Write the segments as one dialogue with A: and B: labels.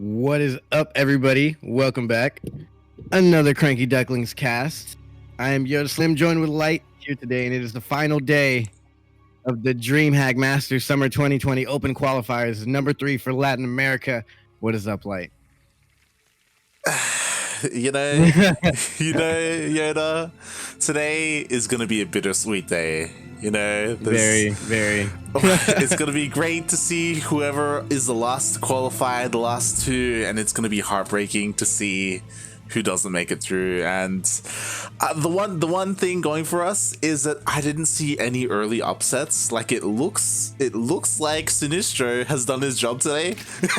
A: What is up, everybody? Welcome back. Another CranKy Ducklings cast. I am Yodaslim, joined with Light here today, and it is the final day of the DreamHack Masters Summer 2020 Open Qualifiers, number 3 for Latin America. What is up, Light?
B: Yoda, today is going to be a bittersweet day.
A: Very.
B: It's going to be great to see whoever is the last to qualify, the last two, and it's going to be heartbreaking to see who doesn't make it through. And the one thing going for us is that I didn't see any early upsets. Like it looks like Sinistro has done his job today.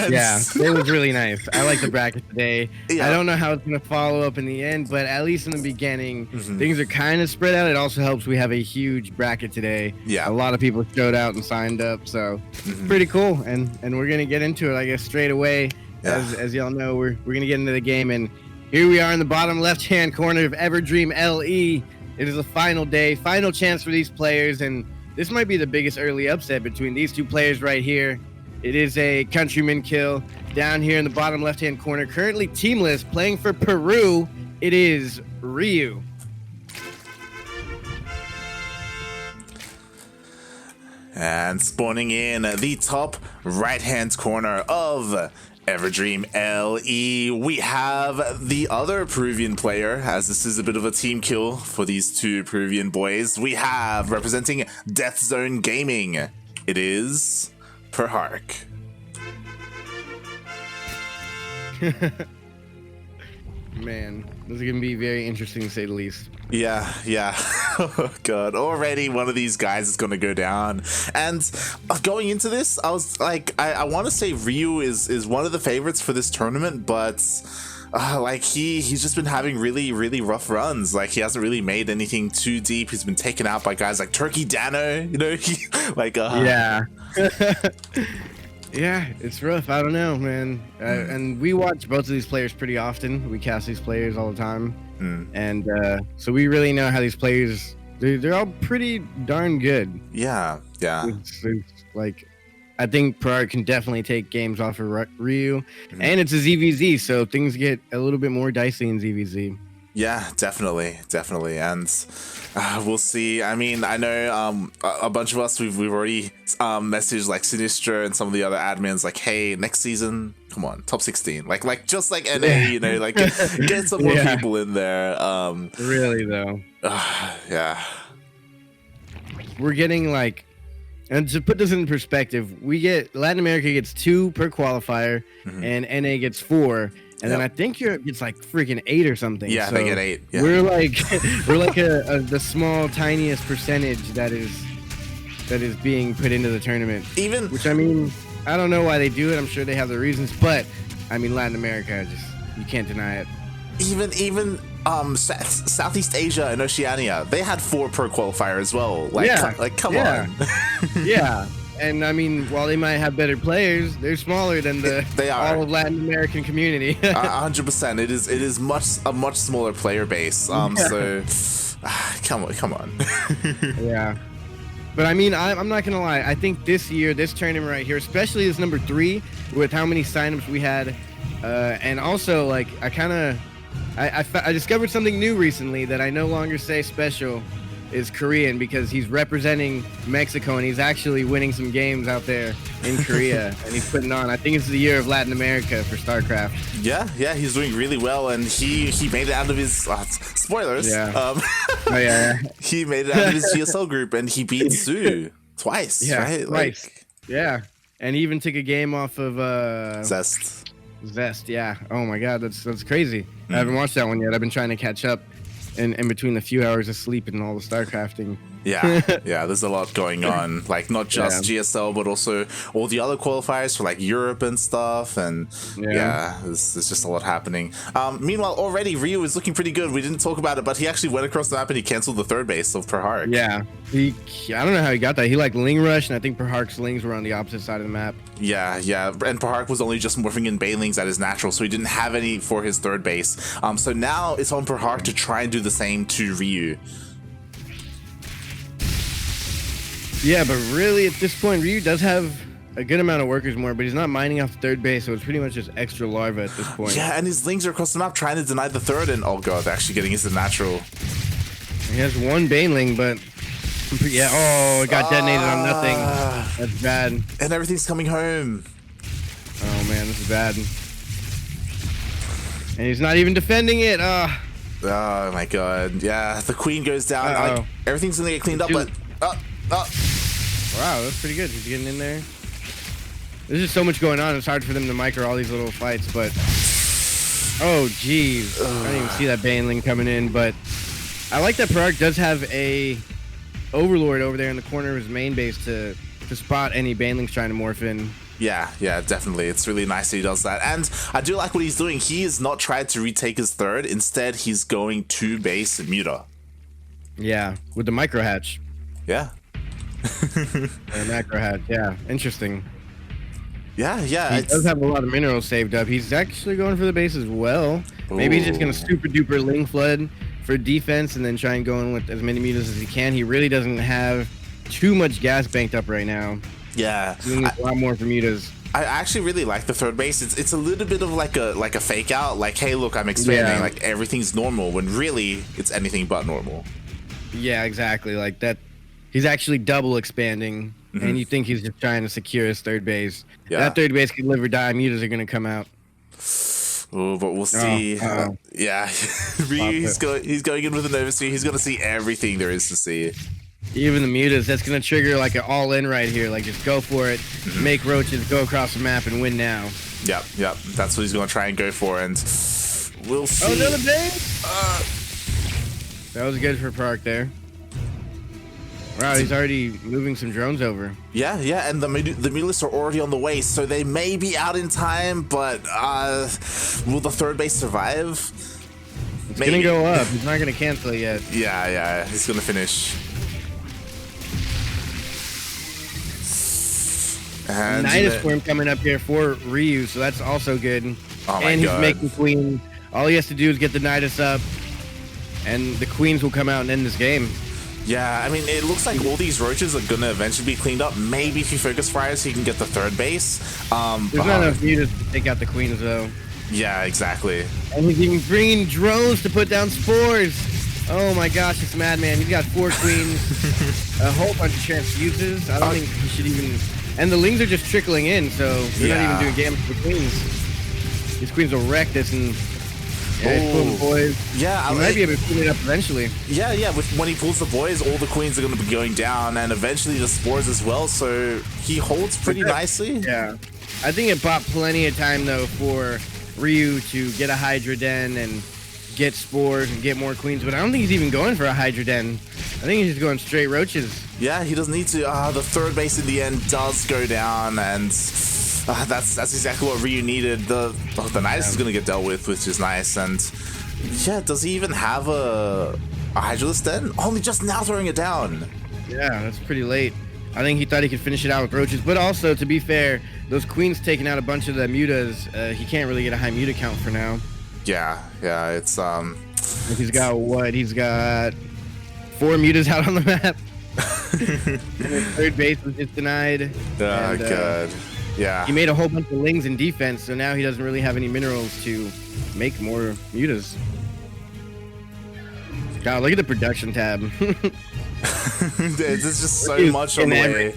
A: Yeah, it was really nice. I like the bracket today.
B: Yeah.
A: I don't know how it's going to follow up in the end, but at least in the beginning, things are kind of spread out. It also helps we have a huge bracket today.
B: Yeah.
A: A lot of people showed out and signed up, so pretty cool. And we're going to get into it, I guess, straight away.
B: Yeah.
A: As y'all know, we're going to get into the game, and here we are in the bottom left-hand corner of Everdream LE. It is the final day, final chance for these players, and this might be the biggest early upset between these two players right here. It is a countryman kill down here in the bottom left-hand corner. Currently teamless, playing for Peru. It is Ryu.
B: And spawning in the top right-hand corner of Everdream LE, we have the other Peruvian player, as this is a bit of a team kill for these two Peruvian boys. We have, representing Death Zone Gaming, it is Perhark.
A: Man, this is going to be very interesting to say the least.
B: Yeah. Oh god, already one of these guys is gonna go down. And going into this, I was like, I want to say Ryu is one of the favorites for this tournament, but like he's just been having really rough runs. Like he hasn't really made anything too deep. He's been taken out by guys like Turkey Dano,
A: Yeah. Yeah, it's rough. I don't know, man. And we watch both of these players pretty often. We cast these players all the time. And so we really know how these players, they're all pretty darn good.
B: Yeah.
A: It's like, I think Perhark can definitely take games off of Ryu. And it's a ZvZ, so things get a little bit more dicey in ZvZ.
B: Yeah, definitely. And we'll see. I mean, I know a bunch of us, we've already messaged like Sinistro and some of the other admins like, hey, next season, come on, top 16. Like just like NA, like get some more people in there.
A: Really though.
B: Yeah.
A: We're getting like, and to put this in perspective, Latin America gets 2 per qualifier and NA gets 4. And then I think Europe gets like freaking 8 or something.
B: Yeah, so they get 8. Yeah.
A: We're like the small, tiniest percentage that is being put into the tournament. Which, I mean, I don't know why they do it. I'm sure they have their reasons, but I mean, Latin America, you can't deny it.
B: Even Southeast Asia and Oceania, they had 4 per qualifier as well. Come on.
A: Yeah. And I mean, while they might have better players, they're smaller than all of Latin American community.
B: 100%. It is a much smaller player base. So come on.
A: Yeah. But I mean, I'm not gonna lie. I think this tournament right here, especially this number 3, with how many signups we had, and also like I discovered something new recently that I no longer say special is Korean, because he's representing Mexico and he's actually winning some games out there in Korea and he's putting on. I think it's the year of Latin America for StarCraft.
B: Yeah, he's doing really well, and he made it out of his spoilers.
A: Yeah.
B: He made it out of his GSL group and he beat Su twice.
A: Yeah,
B: right?
A: Twice. Yeah, and he even took a game off of Zest. Yeah. Oh my God, that's crazy. I haven't watched that one yet. I've been trying to catch up. In between a few hours of sleep and all the StarCrafting.
B: Yeah, there's a lot going on. Like not just GSL, but also all the other qualifiers for like Europe and stuff. And there's just a lot happening. Meanwhile, already Ryu is looking pretty good. We didn't talk about it, but he actually went across the map and he canceled the 3rd base of Perhark.
A: Yeah, I don't know how he got that. He like Ling Rush, and I think Perhark's Lings were on the opposite side of the map.
B: Yeah, and Perhark was only just morphing in Bailings at his natural, so he didn't have any for his 3rd base. So now it's on Perhark to try and do the same to Ryu.
A: Yeah, but really at this point, Ryu does have a good amount of workers more, but he's not mining off the third base, so it's pretty much just extra larva at this point.
B: Yeah, and his lings are across the map trying to deny the third, and oh god, they're actually getting into the natural.
A: He has one baneling, but yeah, oh, it got detonated on nothing. That's bad.
B: And everything's coming home.
A: Oh man, this is bad. And he's not even defending it.
B: Oh my god. Yeah, the queen goes down. Like, everything's gonna get cleaned up, but
A: wow, that's pretty good. He's getting in there. There's just so much going on. It's hard for them to micro all these little fights, but oh geez, I didn't even see that baneling coming in. But I like that Perhark does have a overlord over there in the corner of his main base to spot any banelings trying to morph in.
B: Yeah, definitely. It's really nice that he does that. And I do like what he's doing. He has not tried to retake his third. Instead, he's going to base Muta.
A: Yeah, with the micro hatch.
B: Yeah.
A: Macro hatch, yeah. Interesting.
B: Yeah.
A: He does have a lot of minerals saved up. He's actually going for the base as well. Maybe he's just going to super duper ling flood for defense and then try and go in with as many mutas as he can. He really doesn't have too much gas banked up right now.
B: Yeah,
A: a lot more for mutas.
B: I actually really like the third base. It's a little bit of like a fake out. Like, hey, look, I'm expanding.
A: Yeah.
B: Like everything's normal when really it's anything but normal.
A: Yeah, exactly. Like that, he's actually double expanding, and you think he's just trying to secure his third base.
B: Yeah.
A: That third base could live or die. Mutas are gonna come out.
B: Oh, but we'll see. Yeah, Ryu, he's going in with an overseer. He's gonna see everything there is to see.
A: Even the mutas, that's gonna trigger like an all-in right here. Like just go for it, make roaches, go across the map, and win now.
B: Yep. That's what he's gonna try and go for, and we'll see.
A: Oh, another base! That was good for Perhark there. Wow, he's already moving some drones over.
B: Yeah, and the mutalists are already on the way, so they may be out in time, but will the third base survive?
A: It's gonna go up. He's not gonna cancel it yet.
B: Yeah, he's gonna finish. And
A: Nidus Worm coming up here for Ryu, so that's also good.
B: Oh my
A: and he's
B: God.
A: making queen. All he has to do is get the Nidus up, and the queens will come out and end this game.
B: Yeah, I mean, it looks like all these roaches are gonna eventually be cleaned up. Maybe if you focus fires, he can get the third base.
A: There's not enough mutas to take out the queens, though.
B: Yeah, exactly.
A: And he's even bringing drones to put down spores. Oh my gosh, it's madman. He's got 4 queens, a whole bunch of transfuses. I don't think he should even... And the lings are just trickling in, so they're not even doing damage to the queens. These queens will wreck this, and he's pulling the boys.
B: Yeah,
A: he might be able to clean it up eventually.
B: Yeah. When he pulls the boys, all the queens are going to be going down, and eventually the spores as well. So he holds pretty nicely.
A: Yeah, I think it bought plenty of time though for Ryu to get a Hydra Den and get spores and get more queens. But I don't think he's even going for a Hydra Den. I think he's just going straight roaches.
B: Yeah, he doesn't need to. The third base in the end does go down, and that's exactly what Ryu needed. The Nidus is going to get dealt with, which is nice. And yeah, does he even have a Hydralisk then? Only just now throwing it down.
A: Yeah, that's pretty late. I think he thought he could finish it out with roaches. But also, to be fair, those queens taking out a bunch of the mutas. He can't really get a high muta count for now.
B: Yeah, it's
A: He's got what? He's got 4 mutas out on the map. And his third base was just denied.
B: Oh, God. Yeah.
A: He made a whole bunch of lings in defense, so now he doesn't really have any minerals to make more mutas. God, look at the production tab.
B: There's just so much on the way.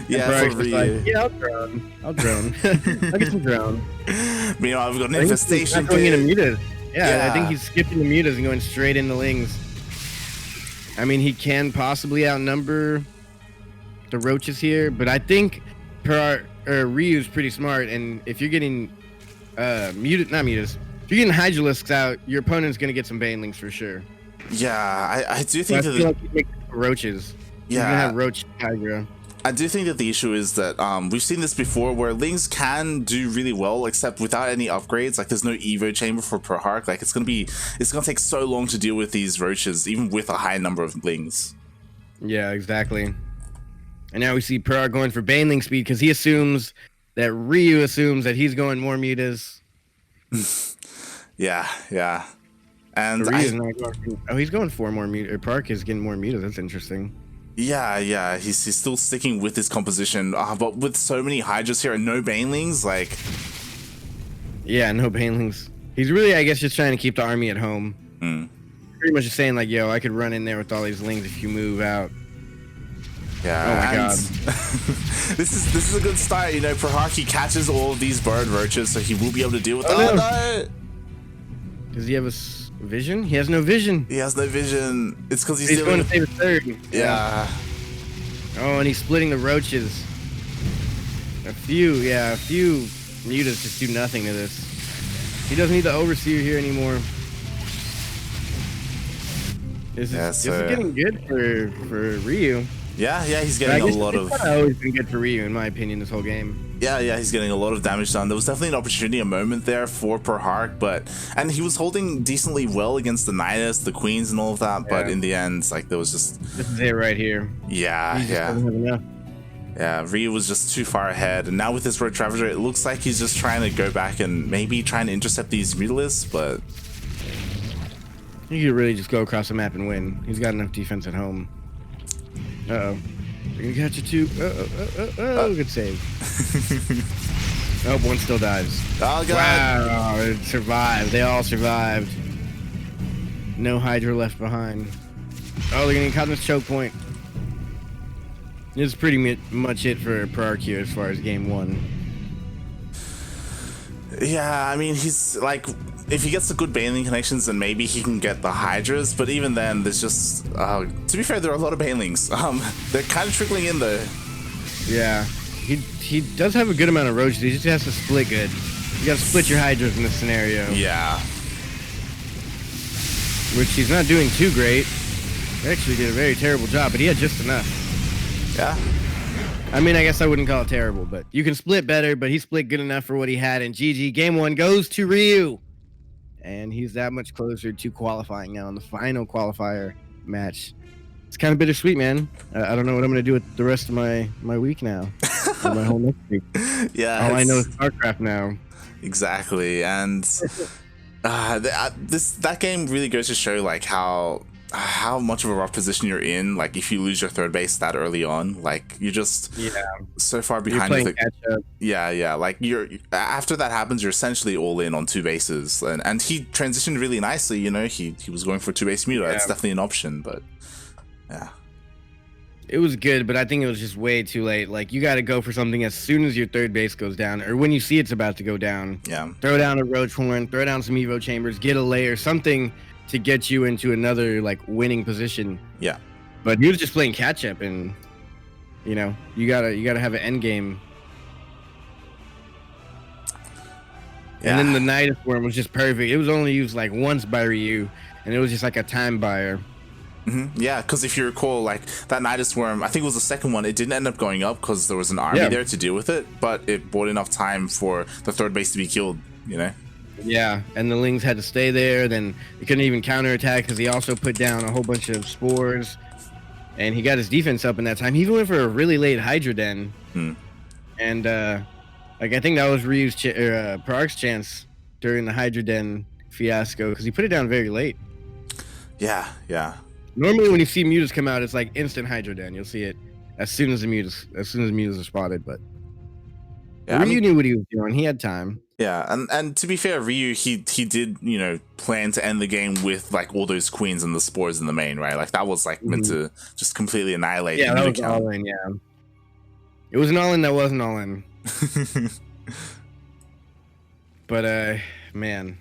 B: Yeah, for Ryu.
A: Like, yeah, I'll drone. I'll get some drone.
B: Meanwhile, we've got an infestation.
A: Going into mutas. Yeah, I think he's skipping the mutas and going straight into lings. I mean, he can possibly outnumber the roaches here, but I think Ryu's pretty smart, and if you're getting if you're getting Hydralisks out, your opponent's gonna get some banelings for sure.
B: Yeah, I do think
A: that like he makes roaches.
B: Yeah,
A: he's gonna have roach Hydra.
B: I do think that the issue is that we've seen this before where lings can do really well, except without any upgrades. Like there's no Evo chamber for Perhark. Like it's gonna take so long to deal with these roaches, even with a high number of lings.
A: Yeah, exactly. And now we see Perhark going for baneling speed because he assumes that Ryu assumes that he's going more mutas.
B: yeah. And
A: Ryu's not going. Oh, he's going 4 more mutas. Perhark is getting more mutas. That's interesting.
B: Yeah, he's still sticking with his composition, but with so many Hydras here and no Banelings, like...
A: Yeah, no Banelings. He's really, I guess, just trying to keep the army at home. Pretty much just saying, like, yo, I could run in there with all these lings if you move out.
B: Yeah.
A: Oh my god.
B: this is a good start, you know. Perhark, he catches all of these bird roaches, so he will be able to deal with that. No.
A: Does he have a vision? He has no vision.
B: He has no vision. It's because he's
A: going to save a third.
B: Yeah.
A: Oh, and he's splitting the roaches. A few mutas just do nothing to this. He doesn't need the overseer here anymore. This is getting good for Ryu.
B: Yeah, he's getting a lot of...
A: It's always been good for Ryu, in my opinion, this whole game.
B: Yeah, he's getting a lot of damage done. There was definitely an opportunity, a moment there for Perhark, and he was holding decently well against the Nidus, the Queens, and all of that. But in the end, like, there was just...
A: This is it right here.
B: Yeah. Yeah, Ryu was just too far ahead, and now with this Roach Ravager, it looks like he's just trying to go back and maybe trying to intercept these Mutalisks, but...
A: He could really just go across the map and win. He's got enough defense at home. Uh-oh. They're gonna catch it too. Good save. Oh, one still dies.
B: Oh, God.
A: Wow, it survived. They all survived. No Hydra left behind. Oh, they're gonna cut this choke point. This is pretty much it for Perhark here as far as game one.
B: Yeah, I mean, he's like... If he gets the good Baneling connections, then maybe he can get the Hydras. But even then, there's just... to be fair, there are a lot of Banelings. They're kind of trickling in there.
A: Yeah. He does have a good amount of roaches. He just has to split good. You gotta split your Hydras in this scenario.
B: Yeah.
A: Which he's not doing too great. He actually did a very terrible job, but he had just enough.
B: Yeah.
A: I mean, I guess I wouldn't call it terrible, but you can split better, but he split good enough for what he had. And GG, game one goes to Ryu. And he's that much closer to qualifying now in the final qualifier match. It's kind of bittersweet, man. I don't know what I'm going to do with the rest of my week now. Or my whole next week.
B: Yeah.
A: All I know is StarCraft now.
B: Exactly. And that game really goes to show like how much of a rough position you're in. Like if you lose your third base that early on, like you're just so far behind.
A: You're playing catch up.
B: Yeah. Like after that happens, you're essentially all in on two bases. And he transitioned really nicely. You know, he was going for two base muta. That's definitely an option, but yeah.
A: It was good, but I think it was just way too late. Like, you got to go for something as soon as your third base goes down, or when you see it's about to go down.
B: Yeah.
A: Throw down a Roach Horn, throw down some Evo Chambers, get a layer, something to get you into another, like, winning position.
B: Yeah.
A: But he was just playing catch-up, and, you know, you gotta have an end game.
B: Yeah.
A: And then the Nidus Worm was just perfect. It was only used, like, once by Ryu, and it was just like a time buyer.
B: Yeah, because if you recall, like that Nidus Worm, I think it was the second one, it didn't end up going up because there was an army there to deal with it, but it bought enough time for the third base to be killed, you know?
A: Yeah, and the Lings had to stay there, then he couldn't even counterattack because he also put down a whole bunch of spores, and he got his defense up in that time. He even went for a really late Hydra Den, and like I think that was Ryu's Perhark's chance during the Hydra Den fiasco because he put it down very late.
B: Yeah.
A: Normally, when you see mutas come out, it's like instant Hydra Den. You'll see it as soon as mutas are spotted. But Ryu knew what he was doing. He had time.
B: Yeah, and to be fair, Ryu he did plan to end the game with like all those queens and the spores in the main, right? Like that was like meant to just completely annihilate.
A: Yeah, that was all in. Yeah, it was an all in that wasn't all in. But man.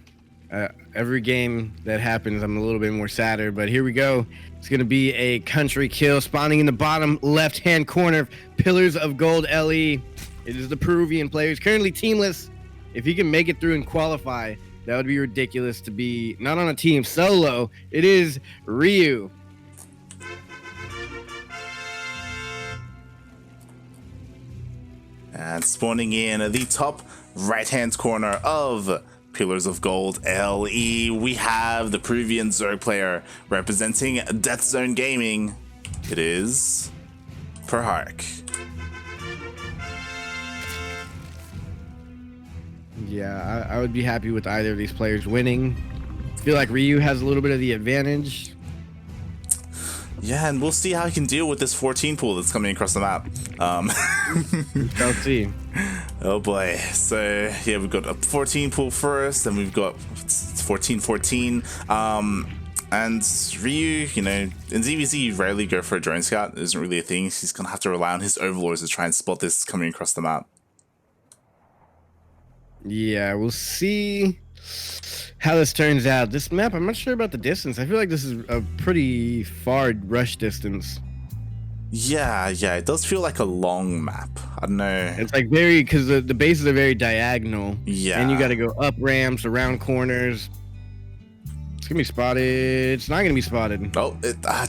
A: Every game that happens, I'm a little bit more sadder, but here we go. It's going to be a country kill spawning in the bottom left-hand corner of Pillars of Gold LE. It is the Peruvian player. He's currently teamless. If he can make it through and qualify, that would be ridiculous to be not on a team solo. It is Ryu.
B: And spawning in the top right-hand corner of Pillars of Gold LE, we have the Peruvian Zerg player representing Death Zone Gaming. It is Perhark.
A: Yeah, I would be happy with either of these players winning. I feel like Ryu has a little bit of the advantage.
B: Yeah, and we'll see how he can deal with this 14 pool that's coming across the map.
A: I'll see.
B: Oh boy. So yeah, we've got a 14 pool first, and we've got 14-14. And Ryu, you know, in ZvZ you rarely go for a drone scout. It isn't really a thing. He's gonna have to rely on his overlords to try and spot this coming across the map.
A: Yeah, we'll see how this turns out. This map, I'm not sure about the distance. I feel like this is a pretty far rush distance.
B: Yeah, it does feel like a long map. I don't know.
A: It's like very, because the bases are very diagonal.
B: Yeah.
A: And you got to go up ramps, around corners. It's going to be spotted. It's not going to be spotted.
B: Oh,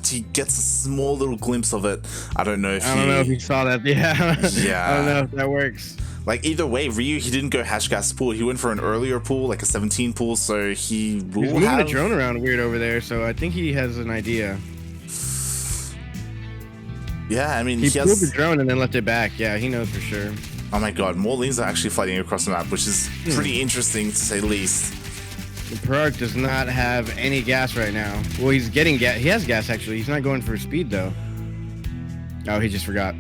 B: he gets a small little glimpse of it. I don't know if
A: he saw that. Yeah.
B: Yeah.
A: I don't know if that works.
B: Like, either way, Ryu, he didn't go hash gas pool. He went for an earlier pool, like a 17 pool, so he will
A: He's moving a drone around weird over there, so I think he has an idea.
B: Yeah, I mean,
A: he pulled the drone and then left it back. Yeah, he knows for sure.
B: Oh my god, more Lings are actually fighting across the map, which is pretty interesting to say the least.
A: The Perhark does not have any gas right now. Well, he's getting gas. He has gas, actually. He's not going for speed, though. Oh, he just forgot.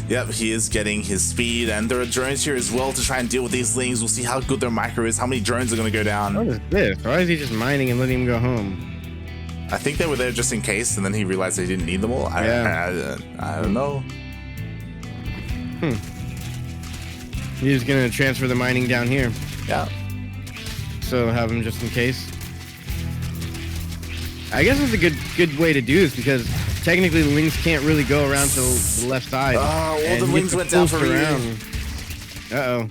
B: Yep, he is getting his speed, and there are drones here as well to try and deal with these Lings. We'll see how good their micro is, how many drones are going to go down.
A: What is this? Why is he just mining and letting him go home?
B: I think they were there just in case, and then he realized they didn't need them all. I don't know.
A: He's going to transfer the mining down here.
B: Yeah.
A: So have him just in case. I guess it's a good way to do this, because technically the Lings can't really go around to the left side.
B: Oh, well, the Lings went down for around.
A: Uh-oh.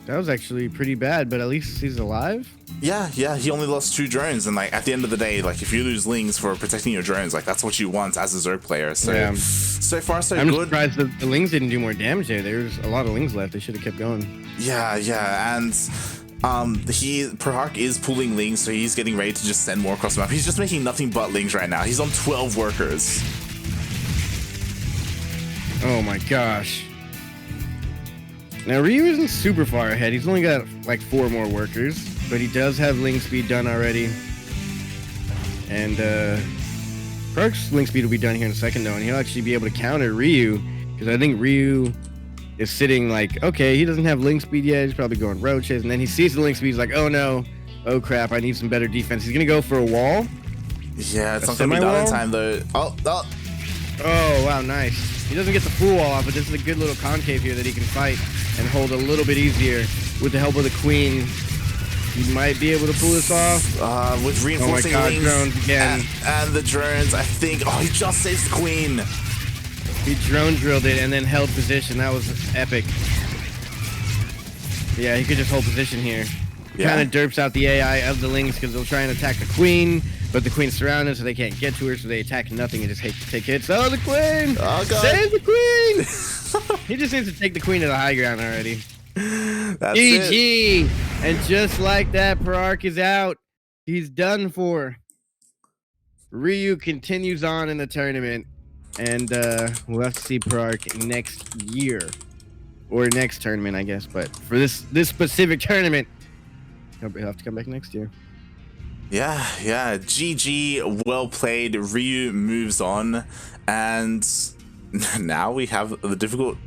A: That was actually pretty bad, but at least he's alive.
B: Yeah, he only lost 2 drones, and like at the end of the day, like if you lose Lings for protecting your drones, like that's what you want as a Zerg player. So
A: yeah.
B: So far so
A: I'm
B: good.
A: surprised that the Lings didn't do more damage there. There's a lot of Lings left. They should have kept going.
B: Yeah, and Perhark is pulling Lings, so he's getting ready to just send more across the map. He's just making nothing but Lings right now. He's on 12 workers.
A: Oh my gosh. Now Ryu isn't super far ahead. He's only got like 4 more workers, but he does have Ling speed done already. And Perhark's Ling speed will be done here in a second though, and he'll actually be able to counter Ryu, because I think Ryu is sitting like, okay, he doesn't have Ling speed yet. He's probably going road chase, and then he sees the Ling speed. He's like, oh no, oh crap, I need some better defense. He's gonna go for a wall.
B: Yeah, it's not gonna be done in time though.
A: Oh wow, nice. He doesn't get the full wall off, but this is a good little concave here that he can fight and hold a little bit easier with the help of the Queen. He might be able to pull this off.
B: With reinforcing Lings
A: drones again.
B: And the drones, I think. Oh, he just saves the Queen.
A: He drone drilled it and then held position. That was epic. Yeah, he could just hold position here.
B: Yeah.
A: Kind of derps out the AI of the Lings because they'll try and attack the Queen, but the Queen's surrounded, so they can't get to her, so they attack nothing and just take hits. Oh, the Queen!
B: Oh, God.
A: Save the Queen! He just needs to take the Queen to the high ground already.
B: That's
A: GG! And just like that, Perhark is out. He's done for. Ryu continues on in the tournament, and we'll have to see Perhark next year. Or next tournament, I guess. But for this specific tournament, he'll have to come back next year.
B: Yeah. GG, well played. Ryu moves on, and now we have the difficult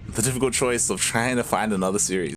B: choice of trying to find another series.